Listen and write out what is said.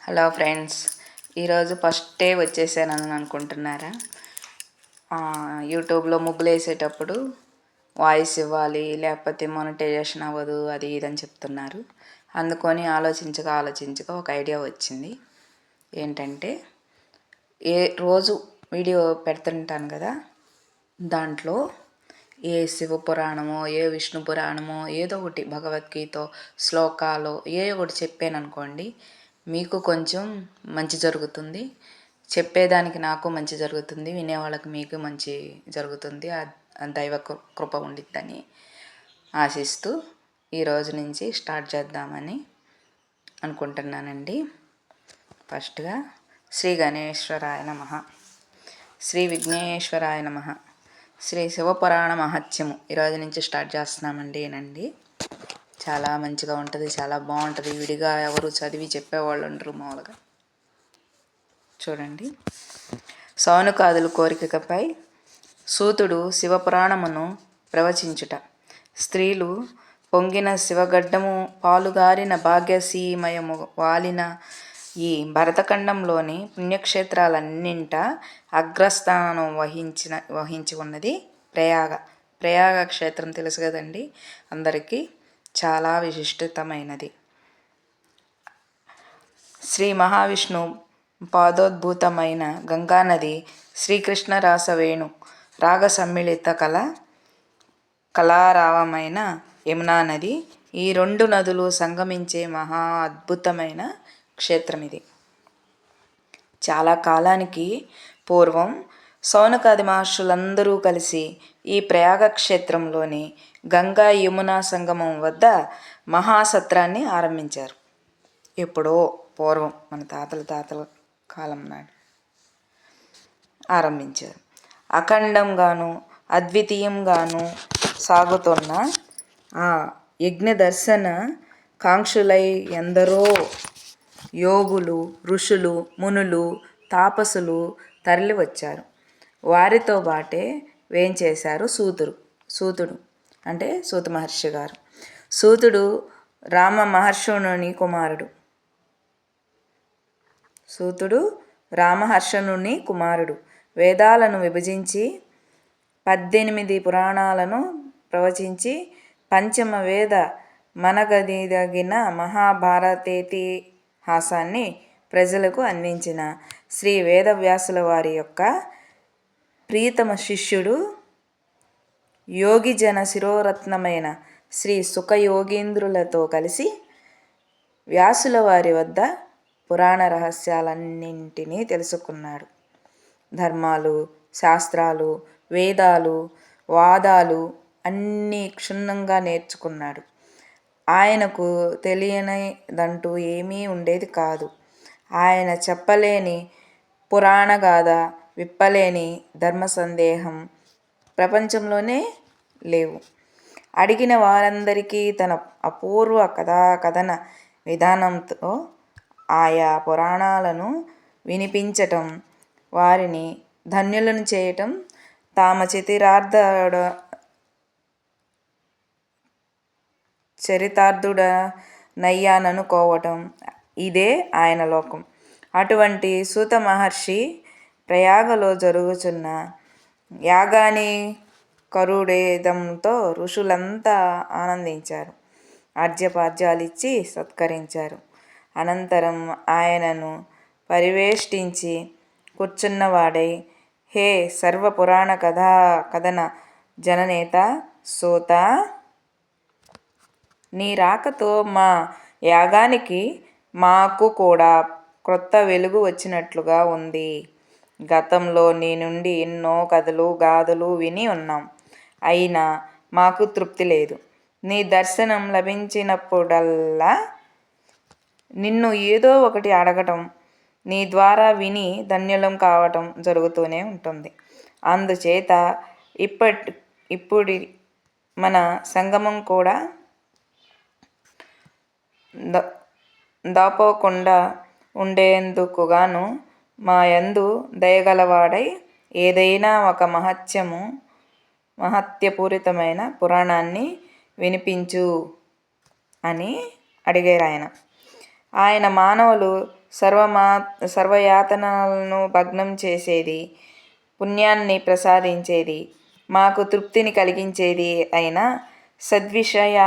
Hello friends, ఈరోజు first day వచ్చేసానని అనుకుంటున్నారా? యూట్యూబ్లో ముగ్గులు వేసేటప్పుడు వాయిస్ ఇవ్వాలి, లేకపోతే మానిటైజేషన్ అవ్వదు, అది ఇదని చెప్తున్నారు. అందుకొని ఆలోచించగా ఒక ఐడియా వచ్చింది. ఏంటంటే, రోజు వీడియో పెడుతుంటాను కదా, దాంట్లో ఏ శివపురాణమో ఏ విష్ణు పురాణమో ఏదో ఒకటి భగవద్గీత శ్లోకాలు ఒకటి చెప్పాను అనుకోండి, మీకు కొంచెం మంచి జరుగుతుంది, చెప్పేదానికి నాకు మంచి జరుగుతుంది, వినేవాళ్ళకి మీకు మంచి జరుగుతుంది, దైవ కృప ఉండిద్దని ఆశిస్తూ ఈరోజు నుంచి స్టార్ట్ చేద్దామని అనుకుంటున్నానండి. ఫస్ట్గా శ్రీ గణేశ్వరాయ నమః, శ్రీ విఘ్నేశ్వరాయ నమః, శ్రీ శివపురాణ మహత్యము ఈరోజు నుంచి స్టార్ట్ చేస్తున్నామండి. చాలా మంచిగా ఉంటుంది, చాలా బాగుంటుంది. విడిగా ఎవరు చదివి చెప్పేవాళ్ళు ఉండరు మామూలుగా. చూడండి. సౌనకాదుల కోరికపై సూతుడు శివపురాణమును ప్రవచించుట. స్త్రీలు పొంగిన శివగడ్డము పాలుగారిన భాగ్యసీమయము వాలిన ఈ భరతఖండంలోని పుణ్యక్షేత్రాలన్నింట అగ్రస్థానం వహించి ఉన్నది ప్రయాగ క్షేత్రం. తెలుసు కదండి అందరికీ, చాలా విశిష్టతమైనది. శ్రీ మహావిష్ణు పాదోద్భూతమైన గంగానది, శ్రీకృష్ణ రాసవేణు రాగ సమ్మిళిత కళారావమైన యమునా నది, ఈ రెండు నదులు సంగమించే మహా అద్భుతమైన క్షేత్రం ఇది. చాలా కాలానికి పూర్వం సౌనకాది మహర్షులందరూ కలిసి ఈ ప్రయాగ క్షేత్రంలోని గంగా యమునా సంగమం వద్ద మహాసత్రాన్ని ఆరంభించారు. ఎప్పుడో పూర్వం, మన తాతల కాలం నాడు ఆరంభించారు. అఖండంగాను అద్వితీయంగాను సాగుతున్న ఆ యజ్ఞ దర్శన కాంక్షులై ఎందరో యోగులు, ఋషులు, మునులు, తాపసులు తరలి వచ్చారు. వారితో బాటే వేంచేశారు సూతుడు అంటే సూత మహర్షి గారు. సూతుడు రామ మహర్షణుని కుమారుడు. వేదాలను విభజించి 18 పురాణాలను ప్రవచించి పంచమ వేద మనగదిగిన మహాభారతేతిహాసాన్ని ప్రజలకు అందించిన శ్రీ వేదవ్యాసుల వారి యొక్క ప్రియతమ శిష్యుడు, యోగిజన శిరోరత్నమైన శ్రీ సుఖయోగీంద్రులతో కలిసి వ్యాసుల వారి వద్ద పురాణ రహస్యాలన్నింటినీ తెలుసుకున్నాడు. ధర్మాలు, శాస్త్రాలు, వేదాలు, వాదాలు అన్నీ క్షుణ్ణంగా నేర్చుకున్నాడు. ఆయనకు తెలియనిదంటూ ఏమీ ఉండేది కాదు. ఆయన చెప్పలేని పురాణగాథ, విప్పలేని ధర్మ సందేహం ప్రపంచంలోనే లేవు. అడిగిన వారందరికీ తన అపూర్వ కథన విధానంతో ఆయా పురాణాలను వినిపించటం, వారిని ధన్యులను చేయటం తామ చరితార్థుడనయ్యాననుకోవటం ఇదే ఆయన లోకం. అటువంటి సూత మహర్షి ప్రయాగలో జరుగుచున్న యాగాని కరుడేదంతో ఋషులంతా ఆనందించారు. అర్ఘ్యపాద్యాలిచ్చి సత్కరించారు. అనంతరం ఆయనను పరివేష్టించి కూర్చున్నవాడై, హే సర్వ పురాణ కథన జననేత సూత, నీ రాకతో మా యాగానికి మాకు కూడా క్రొత్త వెలుగు వచ్చినట్లుగా ఉంది. గతంలో నీ నుండి ఎన్నో కథలు, గాథలు విని ఉన్నాం. అయినా మాకు తృప్తి లేదు. నీ దర్శనం లభించినప్పుడల్లా నిన్ను ఏదో ఒకటి అడగటం, నీ ద్వారా విని ధన్యులం కావటం జరుగుతూనే ఉంటుంది. అందుచేత ఇప్పుడు మన సంగమం కూడా దాపోకుండా ఉండేందుకుగాను మా యందు దయగలవాడై ఏదైనా ఒక మహత్యపూరితమైన పురాణాన్ని వినిపించు అని అడిగారు ఆయన. మానవులు సర్వయాతనలను భగ్నం చేసేది, పుణ్యాన్ని ప్రసాదించేది, మాకు తృప్తిని కలిగించేది అయిన సద్విషయాన్ని